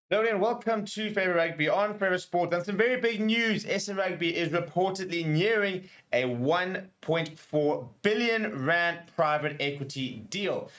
Hello and welcome to Favorite Rugby on Favorite Sport. And some very big news. SA Rugby is reportedly nearing a 1.4 billion rand private equity deal,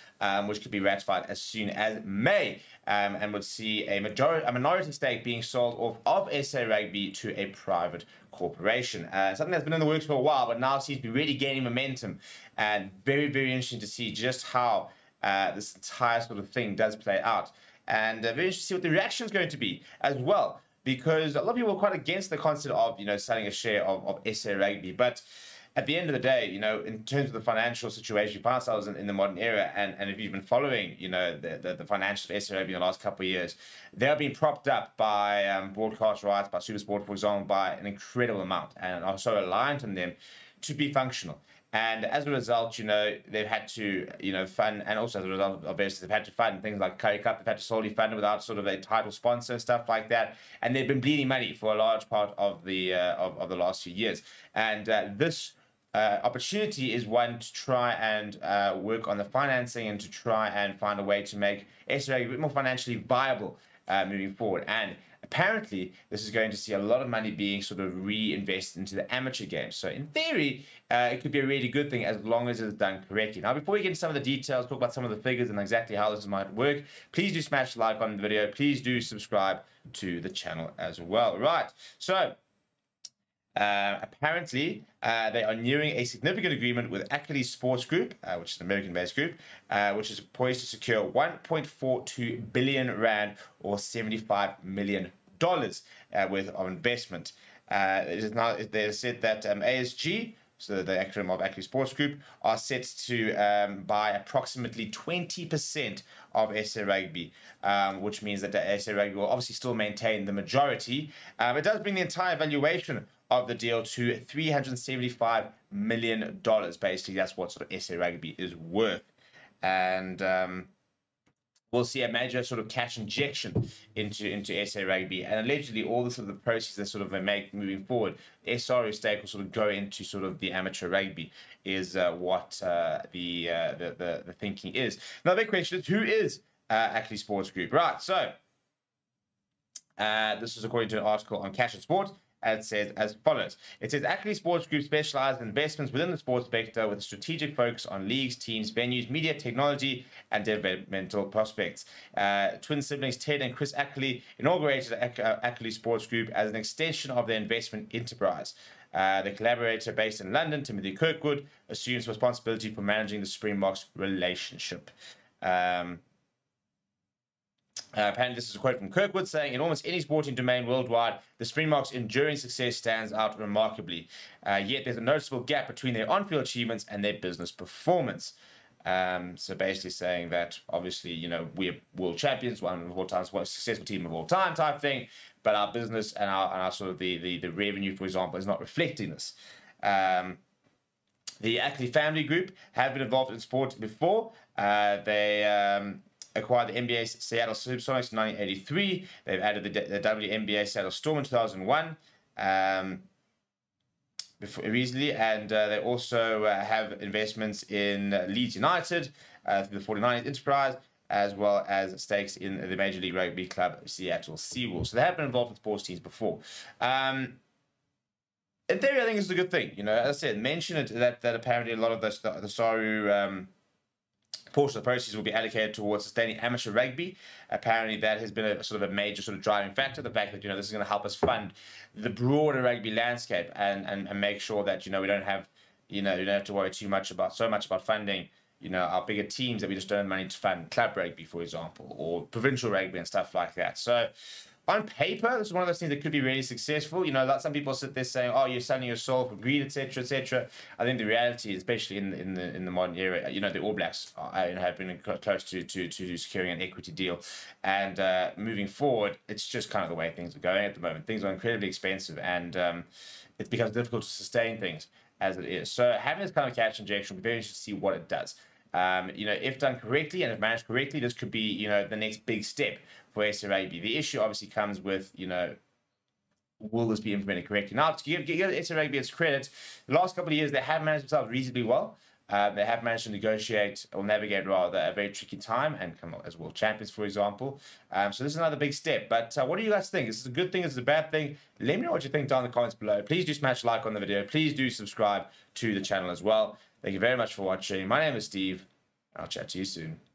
which could be ratified as soon as May, and would see a minority stake being sold off of SA Rugby to a private corporation. Something that's been in the works for a while, but now seems to be really gaining momentum, and very, very interesting to see just how this entire sort of thing does play out. And very interested to see what the reaction is going to be as well, because a lot of people are quite against the concept of, selling a share of SA Rugby. But at the end of the day, in terms of the financial situation we find ourselves in the modern era, and if you've been following, the financials of SA Rugby in the last couple of years, they are being propped up by broadcast rights, by SuperSport, for example, by an incredible amount, and are so reliant on them to be functional. And as a result, they've had to, fund, and also as a result of this, they've had to fund things like Currie Cup. They've had to solely fund it without sort of a title sponsor and stuff like that. And they've been bleeding money for a large part of the last few years. And this opportunity is one to try and work on the financing and to try and find a way to make SA a bit more financially viable moving forward. And apparently, this is going to see a lot of money being sort of reinvested into the amateur game. So in theory, it could be a really good thing as long as it's done correctly. Now, before we get into some of the details, talk about some of the figures and exactly how this might work, please do smash the like on the video. Please do subscribe to the channel as well. Right, so apparently, they are nearing a significant agreement with Ackerley Sports Group, which is an American-based group, which is poised to secure 1.42 billion rand or $75 million worth of investment. They said that ASG, so the acronym of Ackerley Sports Group, are set to buy approximately 20% of SA Rugby, which means that the SA Rugby will obviously still maintain the majority. It does bring the entire valuation of the deal to $375 million. Basically, that's what sort of SA Rugby is worth. And we'll see a major sort of cash injection into SA Rugby, and allegedly all the sort of the proceeds that sort of they make moving forward, the SRO stake will sort of go into sort of the amateur rugby, is what the thinking is. Now the big question is, who is Ackerley Sports Group? Right, so this is according to an article on Cash and Sport. And it says as follows. It says Ackerley Sports Group specializes in investments within the sports sector with a strategic focus on leagues, teams, venues, media, technology, and developmental prospects. Twin siblings Ted and Chris Ackerley inaugurated Ackerley Sports Group as an extension of their investment enterprise. The collaborator based in London, Timothy Kirkwood, assumes responsibility for managing the Springboks relationship. Apparently, this is a quote from Kirkwood saying, in almost any sporting domain worldwide, the Springboks' enduring success stands out remarkably. Yet there's a noticeable gap between their on-field achievements and their business performance. So basically saying that, obviously, we're world champions, one of all times, most successful team of all time type thing, but our business and our sort of the revenue, for example, is not reflecting this. The Ackerley family group have been involved in sport before. They acquired the NBA Seattle Supersonics in 1983. They've added the WNBA Seattle Storm in 2001 recently, and they also have investments in Leeds United, the 49ers Enterprise, as well as stakes in the Major League Rugby club Seattle Seawolves. So they have been involved in sports teams before. In theory, I think it's a good thing. As I said, mention it that apparently a lot of the SARU portion of the proceeds will be allocated towards sustaining amateur rugby. Apparently, that has been a sort of a major sort of driving factor. The fact that this is going to help us fund the broader rugby landscape and make sure that we don't have you don't have to worry so much about funding our bigger teams, that we just don't have money to fund club rugby, for example, or provincial rugby and stuff like that. So on paper, this is one of those things that could be really successful. Like some people sit there saying, "Oh, you're selling your soul for greed, etc., etc." I think the reality, especially in the modern era, the All Blacks have been close to securing an equity deal, and moving forward, it's just kind of the way things are going at the moment. Things are incredibly expensive, and it becomes difficult to sustain things as it is. So having this kind of cash injection, we're very interested to see what it does. If done correctly and if managed correctly, this could be, the next big step for SA Rugby. The issue obviously comes with, will this be implemented correctly? Now, to give SA Rugby its credit, the last couple of years, they have managed themselves reasonably well. They have managed to negotiate, or navigate rather, a very tricky time and come as world champions, for example. So this is another big step. But what do you guys think? Is this a good thing? Is this a bad thing? Let me know what you think down in the comments below. Please do smash like on the video. Please do subscribe to the channel as well. Thank you very much for watching. My name is Steve. I'll chat to you soon.